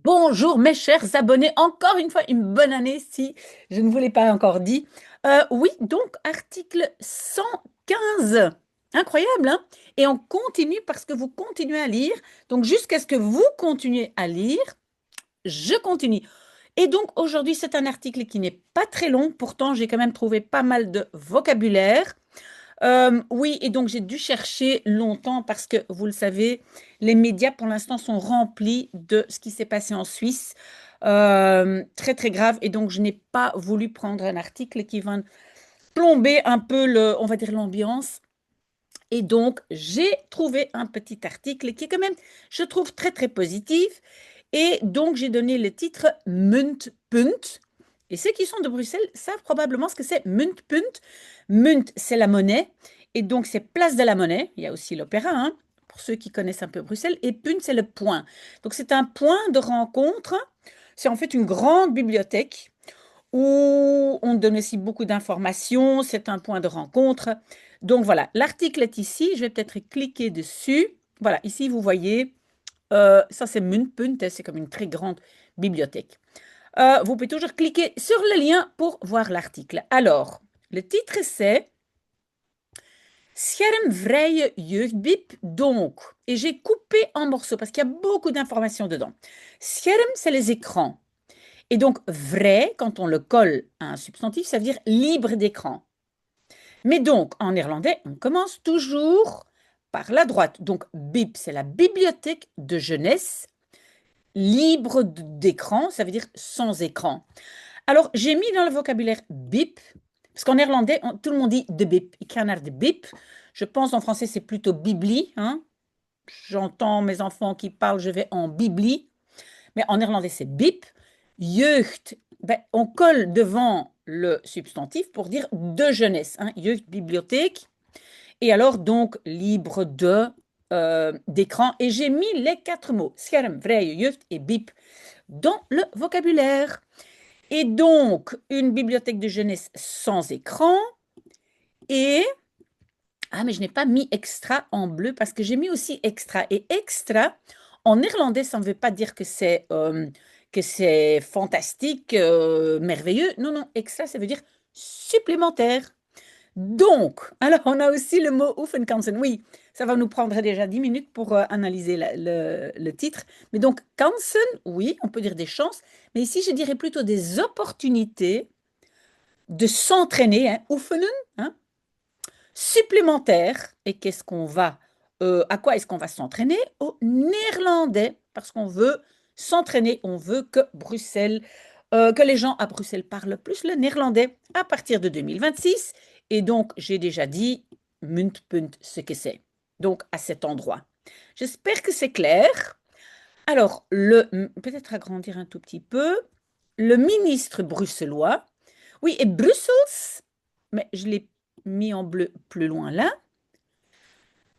Bonjour mes chers abonnés, encore une fois une bonne année si je ne vous l'ai pas encore dit. Oui, donc article 115. Incroyable, hein? Et on continue parce que vous continuez à lire. Donc jusqu'à ce que vous continuez à lire, je continue. Et donc aujourd'hui, c'est un article qui n'est pas très long, pourtant j'ai quand même trouvé pas mal de vocabulaire. Oui, et donc j'ai dû chercher longtemps parce que, vous le savez, les médias pour l'instant sont remplis de ce qui s'est passé en Suisse. Très très grave. Et donc je n'ai pas voulu prendre un article qui va plomber un peu on va dire l'ambiance. Et donc j'ai trouvé un petit article qui est quand même, je trouve, très très positif. Et donc j'ai donné le titre Muntpunt. Et ceux qui sont de Bruxelles savent probablement ce que c'est Muntpunt. Munt, c'est la monnaie. Et donc, c'est place de la monnaie. Il y a aussi l'opéra, hein, pour ceux qui connaissent un peu Bruxelles. Et Punt, c'est le point. Donc, c'est un point de rencontre. C'est en fait une grande bibliothèque où on donne aussi beaucoup d'informations. C'est un point de rencontre. Donc, voilà, l'article est ici. Je vais peut-être cliquer dessus. Voilà, ici, vous voyez, ça, c'est Muntpunt. C'est comme une très grande bibliothèque. Vous pouvez toujours cliquer sur le lien pour voir l'article. Alors, le titre c'est Schermvrije jeugdbib. Donc, et j'ai coupé en morceaux parce qu'il y a beaucoup d'informations dedans. Scherm, c'est les écrans. Et donc, vrij, quand on le colle à un substantif, ça veut dire libre d'écran. Mais donc, en néerlandais, on commence toujours par la droite. Donc, bib, c'est la bibliothèque de jeunesse libre d'écran, ça veut dire sans écran. Alors, j'ai mis dans le vocabulaire bip, parce qu'en néerlandais, tout le monde dit de bip. Ik ga naar de bip. Je pense en français, c'est plutôt bibli, hein. J'entends mes enfants qui parlent, je vais en bibli. Mais en néerlandais, c'est bip. Jeugd, ben, on colle devant le substantif pour dire de jeunesse, hein. Jeugdbibliothèque. Et alors, donc, libre d'écran. Et j'ai mis les quatre mots, scherm, vrije jeugd et bip, dans le vocabulaire. Et donc, une bibliothèque de jeunesse sans écran. Et, ah, mais je n'ai pas mis extra en bleu parce que j'ai mis aussi extra. Et extra, en néerlandais, ça ne veut pas dire que c'est fantastique, merveilleux. Non, non, extra, ça veut dire supplémentaire. Donc, alors on a aussi le mot Oefenkansen. Oui, ça va nous prendre déjà 10 minutes pour analyser le titre. Mais donc, kansen, oui, on peut dire des chances, mais ici je dirais plutôt des opportunités de s'entraîner, hein, oefenen, hein, supplémentaires. Et à quoi est-ce qu'on va s'entraîner? Au néerlandais, parce qu'on veut s'entraîner, on veut que les gens à Bruxelles parlent plus le néerlandais à partir de 2026. Et donc, j'ai déjà dit Muntpunt ce que c'est. Donc, à cet endroit. J'espère que c'est clair. Alors, peut-être agrandir un tout petit peu. Le ministre bruxellois, oui, et Brussels, mais je l'ai mis en bleu plus loin là.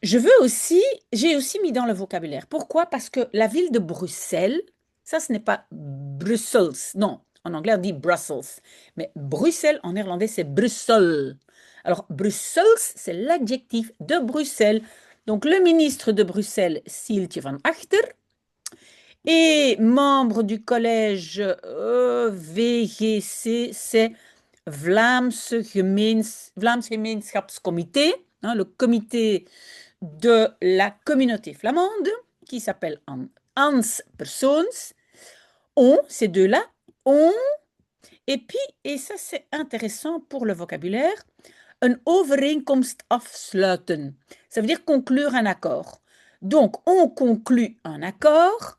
Je veux aussi, j'ai aussi mis dans le vocabulaire. Pourquoi? Parce que la ville de Bruxelles, ça, ce n'est pas Brussels. Non, en anglais, on dit Brussels. Mais Bruxelles, en néerlandais, c'est Brussel. Alors, Brussels, c'est l'adjectif de Bruxelles. Donc, le ministre de Bruxelles, Sieltje van Achter, et membre du collège VGC, c'est Vlaams Gemeenschapscomité, hein, le comité de la communauté flamande, qui s'appelle Hans Persoons. On, ces deux-là, on, et puis, et ça c'est intéressant pour le vocabulaire, een overeenkomst afsluiten. Ça veut dire conclure un accord. Donc, on conclut un accord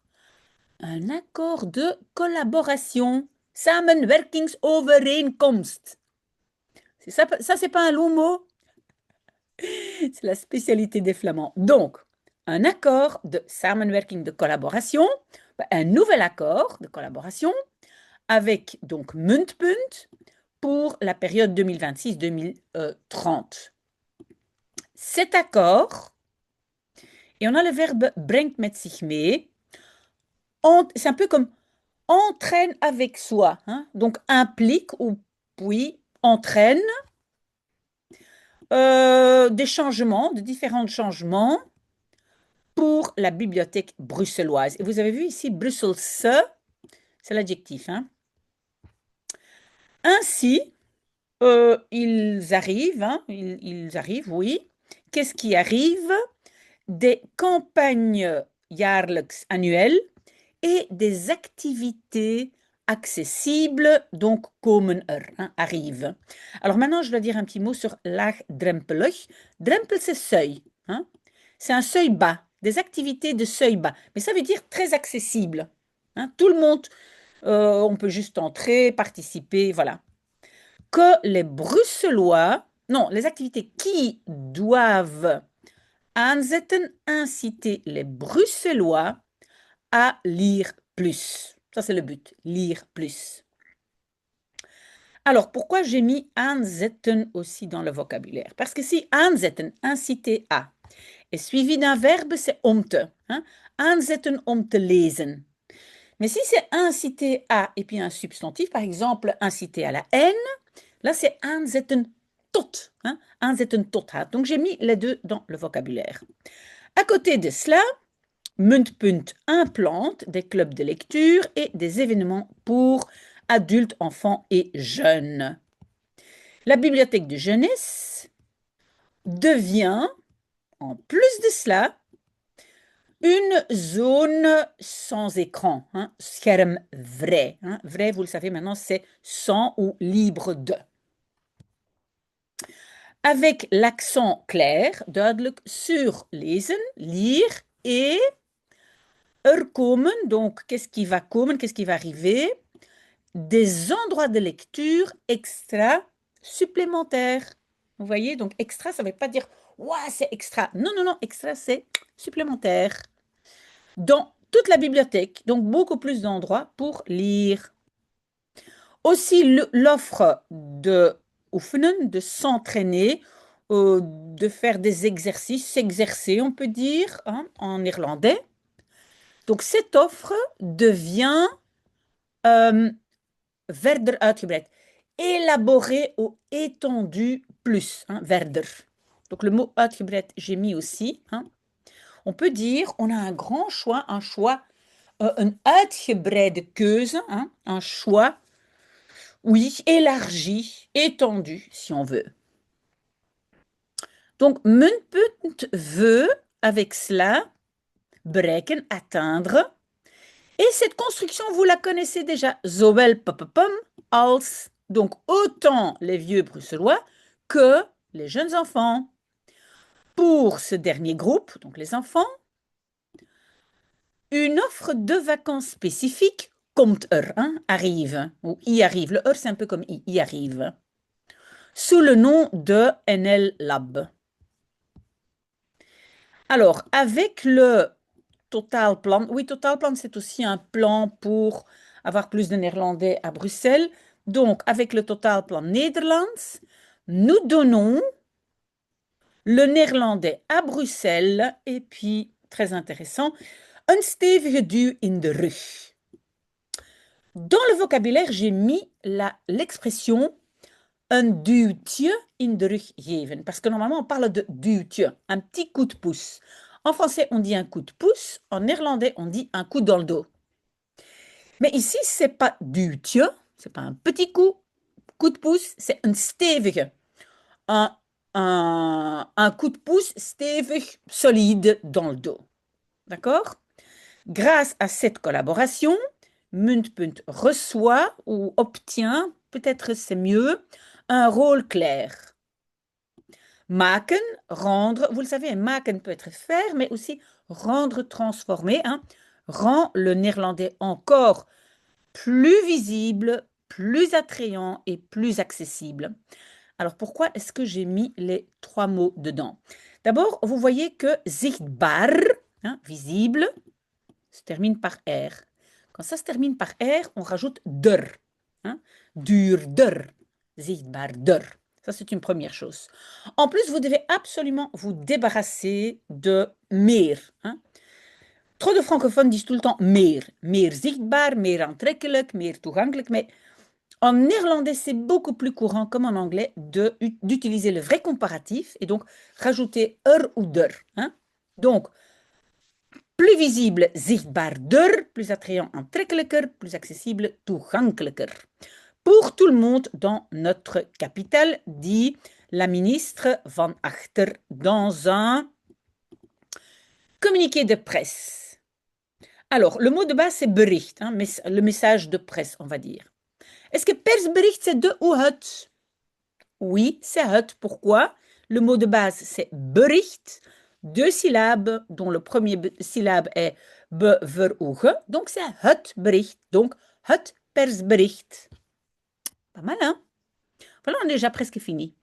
de collaboration. Samenwerkingsovereenkomst. Ça c'est pas un long mot, c'est la spécialité des Flamands. Donc, un accord de samenwerking, de collaboration, un nouvel accord de collaboration avec donc Muntpunt pour la période 2026-2030. Cet accord, et on a le verbe brengt met zich mee, c'est un peu comme entraîne avec soi, hein, donc implique ou oui, entraîne des changements, de différents changements. pour la bibliothèque bruxelloise. Et vous avez vu ici, Brusselse, c'est l'adjectif, hein. Ainsi, ils arrivent, hein, ils arrivent, oui. Qu'est-ce qui arrive? Des campagnes jaarlijks annuelles et des activités accessibles, donc komen er, hein, arrivent. Alors maintenant, je dois dire un petit mot sur laagdrempelig. Drempel, c'est seuil, hein. C'est un seuil bas, des activités de seuil bas. Mais ça veut dire très accessible, hein. Tout le monde, on peut juste entrer, participer, voilà. Que les Bruxellois, non, les activités qui doivent aanzetten, inciter les Bruxellois à lire plus. Ça, c'est le but, lire plus. Alors, pourquoi j'ai mis aanzetten aussi dans le vocabulaire? Parce que si aanzetten, inciter à, est suivi d'un verbe, c'est om te. Hein? Aanzetten om te lezen. Mais si c'est inciter à et puis un substantif, par exemple, inciter à la haine, là, c'est aanzetten tot. Hein? Aanzetten tot haat. Donc, j'ai mis les deux dans le vocabulaire. À côté de cela, Muntpunt implante des clubs de lecture et des événements pour adultes, enfants et jeunes. La bibliothèque de jeunesse devient, en plus de cela, une zone sans écran, hein, scherm vrai. Hein. Vrai, vous le savez maintenant, c'est sans ou libre de. Avec l'accent clair, duidelijk, sur lezen, lire, et er komen, donc qu'est-ce qui va komen, qu'est-ce qui va arriver? Des endroits de lecture extra supplémentaires. Vous voyez, donc extra, ça ne veut pas dire « Ouah, c'est extra ». Non, non, non, extra, c'est supplémentaire. Dans toute la bibliothèque, donc beaucoup plus d'endroits pour lire. Aussi l'offre de oefenen, de s'entraîner, de faire des exercices, s'exercer, on peut dire, hein, en irlandais. Donc cette offre devient verder uitgebreid, élaboré ou étendu plus, hein, verder. Donc le mot uitgebreid, j'ai mis aussi. Hein. On peut dire, on a un grand choix, een uitgebreide keuze, hein, un choix, oui, élargi, étendu, si on veut. Donc, Muntpunt veut, avec cela, bereiken, atteindre. Et cette construction, vous la connaissez déjà, zowel papapam als, donc autant les vieux bruxellois que les jeunes enfants. Pour ce dernier groupe, donc les enfants, une offre de vacances spécifique, komt er, hein, arrive, ou y arrive. Le er, c'est un peu comme y arrive. Sous le nom de NL Lab. Alors, avec le Totaalplan, oui, Totaalplan, c'est aussi un plan pour avoir plus de néerlandais à Bruxelles. Donc, avec le Totaalplan Nederlands, nous donnons le néerlandais à Bruxelles et puis, très intéressant, een stevige duw in de rug. Dans le vocabulaire, j'ai mis l'expression een duwtje in de rug geven. Parce que normalement, on parle de duwtje, un petit coup de pouce. En français, on dit un coup de pouce. En néerlandais, on dit un coup dans le dos. Mais ici, c'est pas duwtje, c'est pas un petit coup de pouce, c'est een stevige. Un coup de pouce stevig, solide dans le dos. D'accord? Grâce à cette collaboration, Muntpunt reçoit ou obtient, peut-être c'est mieux, un rôle clair. Maken, rendre, vous le savez, maken peut être faire, mais aussi rendre, transformer, hein, rend le néerlandais encore plus visible, plus attrayant et plus accessible. Alors pourquoi est-ce que j'ai mis les trois mots dedans? D'abord, vous voyez que zichtbaar, hein, visible, se termine par R. Quand ça se termine par R, on rajoute der. Hein, duurder, zichtbaarder. Ça, c'est une première chose. En plus, vous devez absolument vous débarrasser de meer. Hein. Trop de francophones disent tout le temps meer. Meer zichtbaar, meer aantrekkelijk, meer toegankelijk. Mais en néerlandais, c'est beaucoup plus courant, comme en anglais, d'utiliser le vrai comparatif et donc rajouter er ou der. Hein. Donc, Plus visible, zichtbaarder. Plus attrayant, aantrekkelijker. Plus accessible, toegankelijker. Pour tout le monde dans notre capitale, dit la ministre Van Achter dans un communiqué de presse. Alors, le mot de base, c'est bericht, hein, le message de presse, on va dire. Est-ce que persbericht, c'est de ou het? Oui, c'est het. Pourquoi? Le mot de base, c'est bericht, 2 syllabes, dont le premier syllabe est be, ver ou ge. Donc, c'est het bericht. Donc, het persbericht. Pas mal, hein? Voilà, on est déjà presque fini.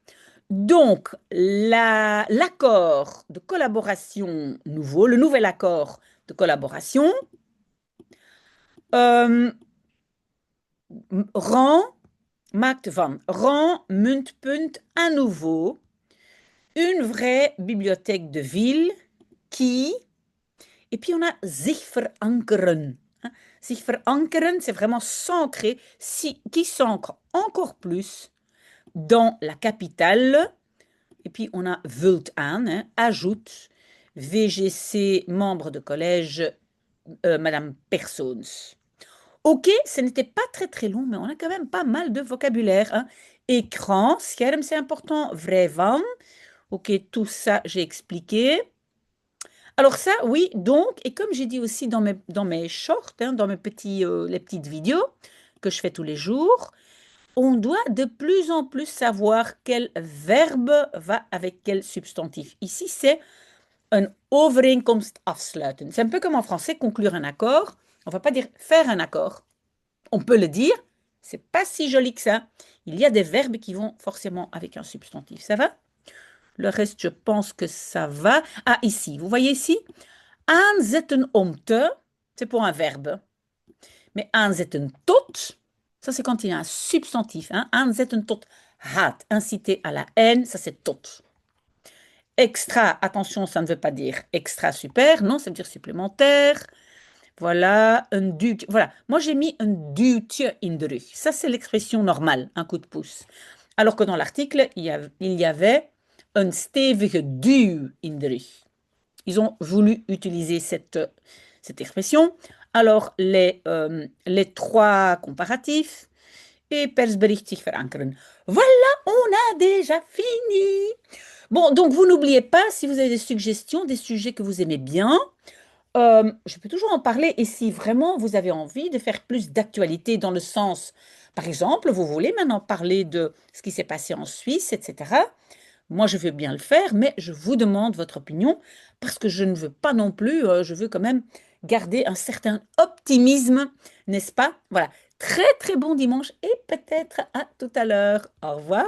Donc, l'accord de collaboration nouveau, le nouvel accord de collaboration, rend Muntpunt à nouveau une vraie bibliothèque de ville qui, et puis on a zich verankeren. Zich verankeren, c'est vraiment s'ancrer, qui s'ancre encore plus dans la capitale. Et puis on a vult aan, hein, ajoute, VGC, membre de collège, Madame Persons. Ok, ce n'était pas très très long, mais on a quand même pas mal de vocabulaire. Hein. Écran, scherm, c'est important. Vrij van. Ok, tout ça, j'ai expliqué. Alors ça, oui, donc, et comme j'ai dit aussi dans mes shorts, hein, dans les petites vidéos que je fais tous les jours, on doit de plus en plus savoir quel verbe va avec quel substantif. Ici, c'est un overeenkomst afsluiten. C'est un peu comme en français, conclure un accord. On ne va pas dire faire un accord. On peut le dire, c'est pas si joli que ça. Il y a des verbes qui vont forcément avec un substantif. Ça va? Le reste, je pense que ça va. Ah, ici, vous voyez ici? Aanzetten om te, c'est pour un verbe. Mais aanzetten tot, ça c'est quand il y a un substantif. Hein? Aanzetten tot haat, inciter à la haine, ça c'est tot. Extra, attention, ça ne veut pas dire extra super, non, ça veut dire supplémentaire. Voilà, un duwtje. Voilà, moi j'ai mis un duwtje in de rug. Ça c'est l'expression normale, un coup de pouce. Alors que dans l'article, il y avait un stevige duw in de rug. Ils ont voulu utiliser cette expression. Alors, les 3 comparatifs et persbericht zich verankeren. Voilà, on a déjà fini. Bon, donc vous n'oubliez pas, si vous avez des suggestions, des sujets que vous aimez bien, je peux toujours en parler. Et si vraiment vous avez envie de faire plus d'actualité dans le sens, par exemple, vous voulez maintenant parler de ce qui s'est passé en Suisse, etc., moi, je veux bien le faire, mais je vous demande votre opinion parce que je ne veux pas non plus, je veux quand même garder un certain optimisme, n'est-ce pas? Voilà. Très, très bon dimanche et peut-être à tout à l'heure. Au revoir.